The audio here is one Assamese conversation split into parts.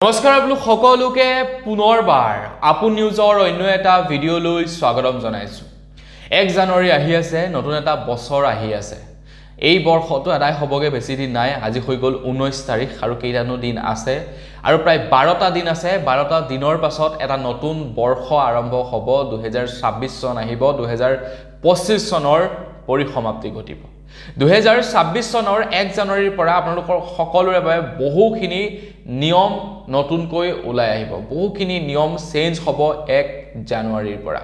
নমস্কাৰ আপোনালোক সকলোকে পুনৰবাৰ আপু নিউজৰ অন্য এটা ভিডিঅ'লৈ স্বাগতম জনাইছো। 1 জানুৱাৰী আহি আছে, নতুন এটা বছৰ আহি আছে। এই বৰ্ষটো আদায় হ'বগে বেছি দিন নাই, আজি হৈ গ'ল 19 তাৰিখ আৰু কেইটানো দিন আছে আৰু প্ৰায় 12টা দিন আছে। 12টা দিনৰ পাছত এটা নতুন বৰ্ষ আৰম্ভ হ'ব, 2026 চন আহিব, 2025 চনৰ পৰিসমাপ্তি ঘটিব। 2026 চনৰ 1 জানুৱাৰীৰ পৰা আপোনালোকৰ সকলোৰে বাবে বহুখিনি নিয়ম নতুনকৈ ওলাই আহিব, বহুখিনি নিয়ম চেঞ্জ হ'ব 1 জানুৱাৰীৰ পৰা।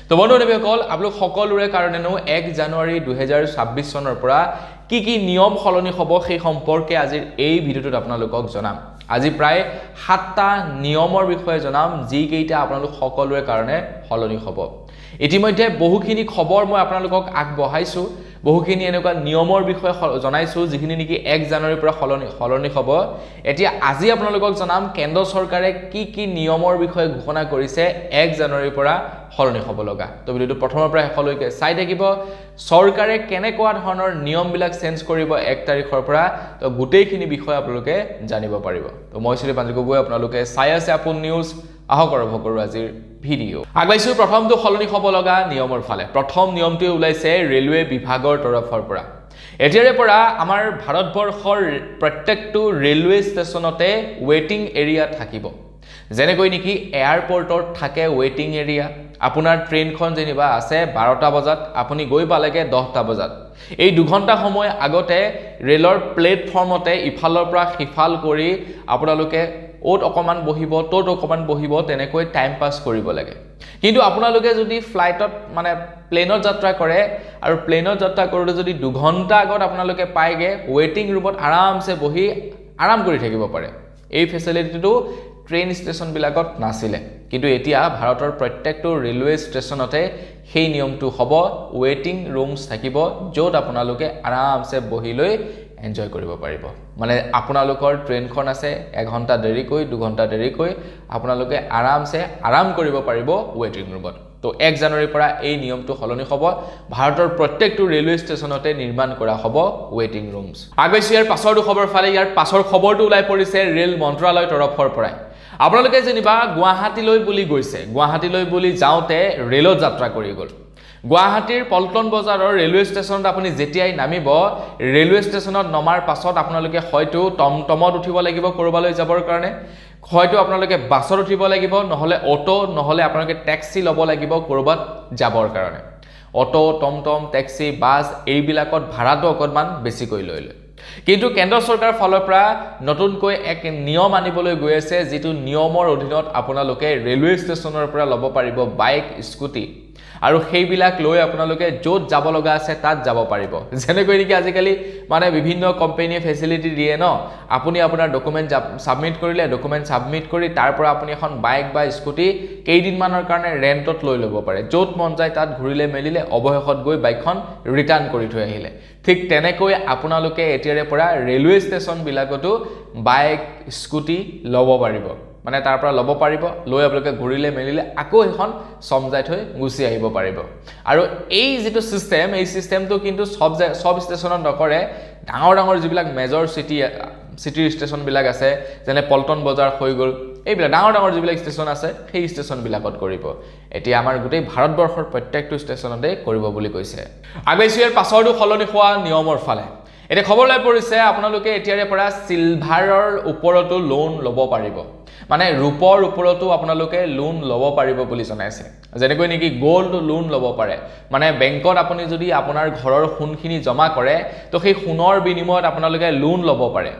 তো বন্ধুসকল, আপোনালোক সকলোৰে কাৰণেনো 1 জানুৱাৰী 2026 চনৰ পৰা কি নিয়ম সলনি হ'ব সেই সম্পৰ্কে আজিৰ এই ভিডিঅ'টোত আপোনালোকক জনাম। আজি প্ৰায় 7টা নিয়মৰ বিষয়ে জনাম, যি কেইটা আপোনালোক সকলোৰে কাৰণে সলনি হ'ব। ইতিমধ্যে বহুখিনি খবৰ মই আপোনালোকক আগবঢ়াইছো, বহুখিনি এনেকুৱা নিয়মৰ বিষয়ে জনাইছো যিখিনি নেকি 1 জানুৱাৰীৰ পৰা সলনি হ'ব। এতিয়া আজি আপোনালোকক জনাম কেন্দ্ৰ চৰকাৰে কি নিয়মৰ বিষয়ে ঘোষণা কৰিছে 1 জানুৱাৰীৰ পৰা সলনি হ'ব লগা। তো ভিডিঅ'টো প্ৰথমৰ পৰা শেষলৈকে চাই থাকিব। চৰকাৰে কেনেকুৱা ধৰণৰ নিয়মবিলাক চেঞ্জ কৰিব 1 তাৰিখৰ পৰা, তো গোটেইখিনি বিষয় আপোনালোকে জানিব পাৰিব। তো মই শ্ৰী পাঞ্জু গগৈ, আপোনালোকে চাই আছে আপু নিউজ। আহক আৰম্ভ কৰোঁ আজিৰ ভিডিঅ'। আগবাইছো প্ৰথমটো সলনি হ'ব লগা নিয়মৰ ফালে। প্ৰথম নিয়মটোৱে ওলাইছে ৰেলৱে বিভাগৰ তৰফৰ পৰা। এতিয়াৰে পৰা আমাৰ ভাৰতবৰ্ষৰ প্ৰত্যেকটো ৰেলৱে ষ্টেচনতে ৱেটিং এৰিয়া থাকিব। যেনেকৈ নেকি এয়াৰপৰ্টত থাকে ৱেটিং এৰিয়া। আপোনাৰ ট্ৰেইনখন যেনিবা আছে 12টা বজাত, আপুনি গৈ পালেগে 10টা বজাত। এই 2 ঘণ্টা সময় আগতে ৰেলৰ প্লেটফৰ্মতে ইফালৰ পৰা সিফাল কৰি আপোনালোকে ওত অকমান বহিব, তোত অকমান বহিব, তেনেকৈ টাইম পাছ কৰিব লাগে। কিন্তু আপোনালোকে যদি ফ্লাইটত মানে প্লেনত যাত্ৰা কৰে আৰু প্লেনত যাত্ৰা কৰোঁতে যদি 2 ঘণ্টা আগত আপোনালোকে পায়গে, ৱেটিং ৰুমত আৰামছে বহি আৰাম কৰি থাকিব পাৰে। এই ফেচিলিটিটো ট্ৰেইন ষ্টেচনবিলাকত নাছিলে, কিন্তু এতিয়া ভাৰতৰ প্ৰত্যেকটো ৰেলৱে ষ্টেচনতে সেই নিয়মটো হ'ব। ৱেটিং ৰুমছ থাকিব য'ত আপোনালোকে আৰামছে বহি লৈ এনজয় কৰিব পাৰিব। মানে আপোনালোকৰ ট্ৰেইনখন আছে 1 ঘণ্টা দেৰিকৈ, 2 ঘণ্টা দেৰিকৈ, আপোনালোকে আৰামছে আৰাম কৰিব পাৰিব ৱেটিং ৰুমত। তো 1 জানুৱাৰীৰ পৰা এই নিয়মটো সলনি হ'ব। ভাৰতৰ প্ৰত্যেকটো ৰেলৱে ষ্টেচনতে নিৰ্মাণ কৰা হ'ব ৱেটিং ৰুমছ। আগবাইছো ইয়াৰ পাছৰটো খবৰ ফালে। ইয়াৰ পাছৰ খবৰটো ওলাই পৰিছে ৰেল মন্ত্ৰালয়ৰ তৰফৰ পৰাই। আপোনালোকে যেনিবা গুৱাহাটীলৈ বুলি গৈছে, গুৱাহাটীলৈ বুলি যাওঁতে ৰেলত যাত্ৰা কৰি গ'ল। গুৱাহাটীৰ পল্টন বজাৰৰ ৰেলৱে ষ্টেচনত আপুনি যেতিয়াই নামিব, ৰেলৱে ষ্টেচনত নমাৰ পাছত আপোনালোকে হয়তো টমটমত উঠিব লাগিব ক'ৰবালৈ যাবৰ কাৰণে, হয়তো আপোনালোকে বাছত উঠিব লাগিব, নহ'লে অটো, নহ'লে আপোনালোকে টেক্সি ল'ব লাগিব ক'ৰবাত যাবৰ কাৰণে। অটো, টমটম, টেক্সি, বাছ এইবিলাকত ভাড়াটো অকণমান বেছিকৈ লৈ লয়। কিন্তু কেন্দ্ৰ চৰকাৰৰ ফালৰ পৰা নতুনকৈ এক নিয়ম আনিবলৈ গৈ আছে, যিটো নিয়মৰ অধীনত আপোনালোকে ৰেলৱে ষ্টেচনৰ পৰা ল'ব পাৰিব বাইক, স্কুটি, আৰু সেইবিলাক লৈ আপোনালোকে য'ত যাব লগা আছে তাত যাব পাৰিব। যেনেকৈ নেকি আজিকালি মানে বিভিন্ন কোম্পানীয়ে ফেচিলিটি দিয়ে ন, আপুনি আপোনাৰ ডকুমেণ্ট ছাবমিট কৰিলে, ডকুমেণ্ট ছাবমিট কৰি তাৰ পৰা আপুনি এখন বাইক বা স্কুটি কেইদিনমানৰ কাৰণে ৰেণ্টত লৈ ল'ব পাৰে। য'ত মন যায় তাত ঘূৰিলে মেলিলে, অৱশেষত গৈ বাইকখন ৰিটাৰ্ণ কৰি থৈ আহিলে। ঠিক তেনেকৈ আপোনালোকে এতিয়াৰে পৰা ৰেলৱে ষ্টেচনবিলাকতো বাইক, স্কুটি ল'ব পাৰিব। মানে তাৰ পৰা ল'ব পাৰিব, লৈ আপোনালোকে ঘূৰিলে মেলিলে আকৌ এখন চমজাই থৈ গুচি আহিব পাৰিব। আৰু এই যিটো ছিষ্টেম, এই ছিষ্টেমটো কিন্তু সব ষ্টেচনত নকৰে। ডাঙৰ যিবিলাক মেজৰ চিটিৰ ষ্টেচনবিলাক আছে, যেনে পল্টন বজাৰ হৈ গ'ল, এইবিলাক ডাঙৰ যিবিলাক ষ্টেচন আছে সেই ষ্টেচনবিলাকত কৰিব। এতিয়া আমাৰ গোটেই ভাৰতবৰ্ষৰ প্ৰত্যেকটো ষ্টেচনতে কৰিব বুলি কৈছে। আগবাইছো ইয়াৰ পাছৰটো সলনি হোৱা নিয়মৰ ফালে। এতিয়া খবৰ লৈ পৰিছে আপোনালোকে এতিয়াৰে পৰা চিলভাৰৰ ওপৰতো লোন ল'ব পাৰিব। মানে ৰূপৰ ওপৰতো আপোনালোকে লোন ল'ব পাৰিব বুলি জনাইছে। যেনেকৈ নেকি গোল্ড লোন ল'ব পাৰে। মানে বেংকত আপুনি যদি আপোনাৰ ঘৰৰ সোণখিনি জমা কৰে, তো সেই সোণৰ বিনিময়ত আপোনালোকে লোন ল'ব পাৰে।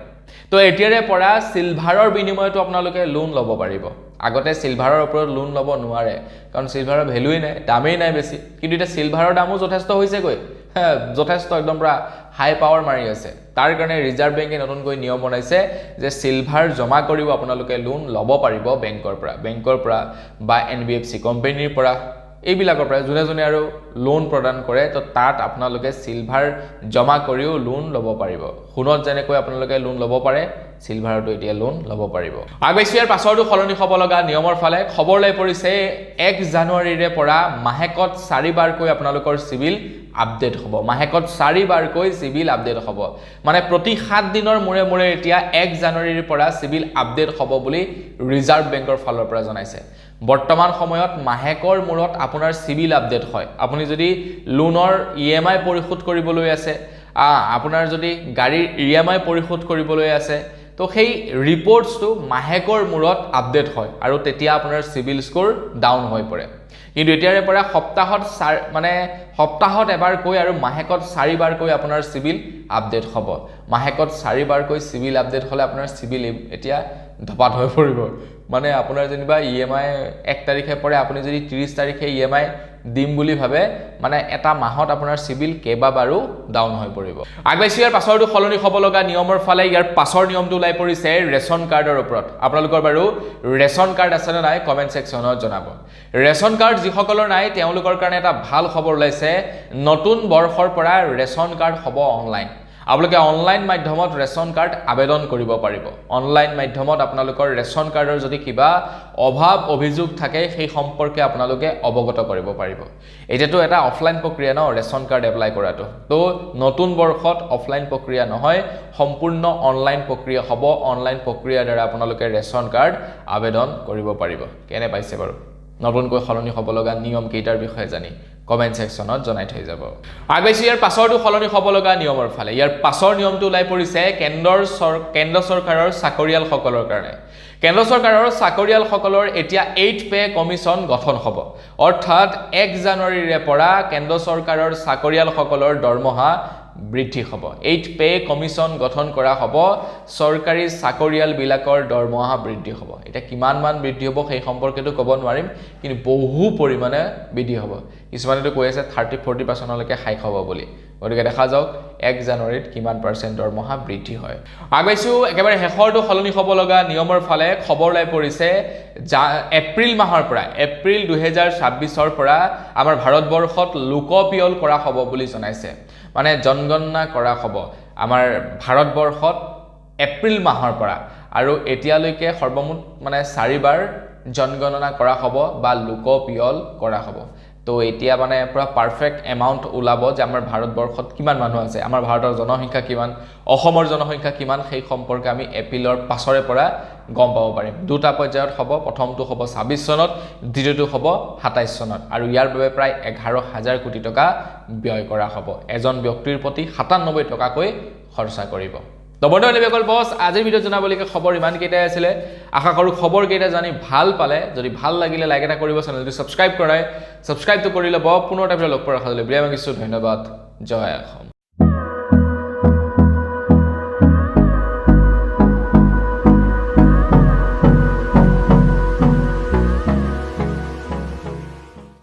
তো এতিয়াৰে পৰা চিলভাৰৰ বিনিময়তো আপোনালোকে লোন ল'ব পাৰিব। আগতে চিলভাৰৰ ওপৰত লোন ল'ব নোৱাৰে, কাৰণ চিলভাৰৰ ভেলুৱেই নাই, দামেই নাই বেছি। কিন্তু এতিয়া চিলভাৰৰ দামো যথেষ্ট হৈছেগৈ, যথেষ্ট একদম পুৰা হাই পাৱাৰ মাৰি আছে। তাৰ কাৰণে ৰিজাৰ্ভ বেংকে নতুনকৈ নিয়ম বনাইছে যে চিলভাৰ জমা কৰিও আপোনালোকে লোন ল'ব পাৰিব বেংকৰ পৰা বা NBFC কোম্পানীৰ পৰা, এইবিলাকৰ পৰা যোনে আৰু লোন প্ৰদান কৰে। তো তাত আপোনালোকে চিলভাৰ জমা কৰিও লোন ল'ব পাৰিব। সোণত যেনেকৈ আপোনালোকে লোন ল'ব পাৰে, চিলভাৰতো এতিয়া লোন ল'ব পাৰিব আগবাইছো ইয়াৰ পাছৰটো সলনি হ'ব লগা নিয়মৰ ফালে খবৰ লৈ পৰিছে 1 জানুৱাৰীৰে পৰা মাহেকত 4 বাৰকৈ আপোনালোকৰ সিভিল আপডেট হ'ব মাহেকত 4 বাৰকৈ সিভিল আপডেট হ'ব মানে প্ৰতি 7 দিনৰ মূৰে মূৰে এতিয়া 1 জানুৱাৰীৰ পৰা সিভিল আপডেট হ'ব বুলি ৰিজাৰ্ভ বেংকৰ ফালৰ পৰা জনাইছে বৰ্তমান সময়ত মাহেকৰ মূৰত আপোনাৰ সিভিল আপডেট হয় আপুনি যদি লোনৰ ইএমআই পৰিশোধ কৰিবলৈ আছে আপোনাৰ যদি গাড়ীৰ ইএমআই পৰিশোধ কৰিবলৈ আছে তো সেই ৰিপৰ্টছটো মাহেকৰ মূৰত আপডেট হয় আৰু তেতিয়া আপোনাৰ সিভিল স্কোৰ ডাউন হৈ পৰে কিন্তু এতিয়াৰে পৰা সপ্তাহত এবাৰ কৈ আৰু মাহেকত 4 বাৰ কৈ আপোনাৰ সিভিল আপডেট হ'ব মাহেকত 4 বাৰ কৈ সিভিল আপডেট হলে আপোনাৰ সিভিল এতিয়া ধপাত হৈ পৰিব মানে আপোনাৰ যেনিবা ইএমআই 1 তাৰিখে পৰে আপুনি যদি 30 তাৰিখে ইএমআই দিম বুলি ভাবে মানে এটা মাহত আপোনাৰ সিভিল কেইবাবাৰো ডাউন হৈ পৰিব আগবাইছো ইয়াৰ পাছৰটো সলনি হ'ব লগা নিয়মৰ ফালে ইয়াৰ পাছৰ নিয়মটো ওলাই পৰিছে ৰেশন কাৰ্ডৰ ওপৰত আপোনালোকৰ বাৰু ৰেশন কাৰ্ড আছে নে নাই কমেন্ট সেকশনত জনাব ৰেশন কাৰ্ড যিসকলৰ নাই তেওঁলোকৰ কাৰণে এটা ভাল খবৰ ওলাইছে নতুন বৰ্ষৰ পৰা ৰেশন কাৰ্ড হ'ব অনলাইন আপোনালোকে অনলাইন মাধ্যমত ৰেশন কাৰ্ড আবেদন কৰিব পাৰিব অনলাইন মাধ্যমত আপোনালোকৰ ৰেশন কাৰ্ডৰ যদি কিবা অভাৱ অভিযোগ থাকে সেই সম্পৰ্কে আপোনালোকে অৱগত কৰিব পাৰিব এতিয়াতো এটা অফলাইন প্ৰক্ৰিয়া ন ৰেশন কাৰ্ড এপ্লাই কৰাটো তো নতুন বৰ্ষত অফলাইন প্ৰক্ৰিয়া নহয় সম্পূৰ্ণ অনলাইন প্ৰক্ৰিয়া হ'ব অনলাইন প্ৰক্ৰিয়াৰ দ্বাৰা আপোনালোকে ৰেশন কাৰ্ড আবেদন কৰিব পাৰিব কেনে পাইছে বাৰু নতুনকৈ সলনি হ'ব লগা নিয়ম কেইটাৰ বিষয়ে জানি কমেন্ট সেকশনত জনাই থৈ যাব আগবাইছো ইয়াৰ পাছৰটো সলনি হ'ব লগা নিয়মৰ ফালে ইয়াৰ পাছৰ নিয়মটো ওলাই পৰিছে কেন্দ্ৰ চৰকাৰৰ চাকৰিয়াল সকলৰ কাৰণে কেন্দ্ৰ চৰকাৰৰ চাকৰিয়াল সকলৰ এতিয়া 8 পে কমিশন গঠন হ'ব অৰ্থাৎ 1 জানুৱাৰীৰে পৰা কেন্দ্ৰ চৰকাৰৰ চাকৰিয়াল সকলৰ দৰমহা বৃদ্ধি হ'ব 8 পে কমিশন গঠন কৰা হ'ব চৰকাৰী চাকৰিয়াল বিলাকৰ দৰমহা বৃদ্ধি হ'ব এটা কিমান মান বৃদ্ধি হ'ব সেই সম্পৰ্কেটো ক'ব নোৱাৰিম কিন্তু বহু পৰিমাণে বৃদ্ধি হ'ব কিছুমানেতো কৈ আছে 30-40% লৈকে হাইক হ'ব বুলি গতিকে দেখা যাওক 1 জানুৱাৰীত কিমান % দৰমহা বৃদ্ধি হয় আগবাইছো একেবাৰে শেষৰটো সলনি হ'ব লগা নিয়মৰ ফালে খবৰ লাই পৰিছে এপ্ৰিল মাহৰ পৰা এপ্ৰিল 2026ৰ পৰা আমাৰ ভাৰতবৰ্ষত লোকপিয়ল কৰা হ'ব বুলি জনাইছে মানে জনগণনা কৰা হ'ব আমাৰ ভাৰতবৰ্ষত এপ্ৰিল মাহৰ পৰা আৰু এতিয়ালৈকে সৰ্বমুঠ মানে 4 বাৰ জনগণনা কৰা হ'ব বা লোকপিয়ল কৰা হ'ব তো এতিয়া মানে পুৰা পাৰফেক্ট এমাউন্ট ওলাব যে আমাৰ ভাৰতবৰ্ষত কিমান মানুহ আছে আমাৰ ভাৰতৰ জনসংখ্যা কিমান অসমৰ জনসংখ্যা কিমান সেই সম্পৰ্কে আমি এপ্ৰিলৰ পাছৰে পৰা গম পাব পাৰিম দুটা পৰ্যায়ত হ'ব প্ৰথমটো হ'ব 26 চনত দ্বিতীয়টো হ'ব 27 চনত আৰু ইয়াৰ বাবে প্ৰায় 11000 কোটি টকা ব্যয় কৰা হ'ব এজন ব্যক্তিৰ প্ৰতি 97 টকাকৈ খৰচা কৰিব তো বন্ধুসকল বস আজিৰ ভিডিও জনাবলৈকে খবৰ ইমান কেইটাই আছিল আশা কৰো খবৰ কেইটা জানি ভাল পালে যদি ভাল লাগিলে লাইক এটা কৰিব চেনেলটো সাবস্ক্ৰাইব কৰাই সাবস্ক্ৰাইব তো কৰি লব পুনৰ এটা ভিডিও লগ পোৱাৰ আশা লৈ বিৰাম কৰিছো ধন্যবাদ জয় অসম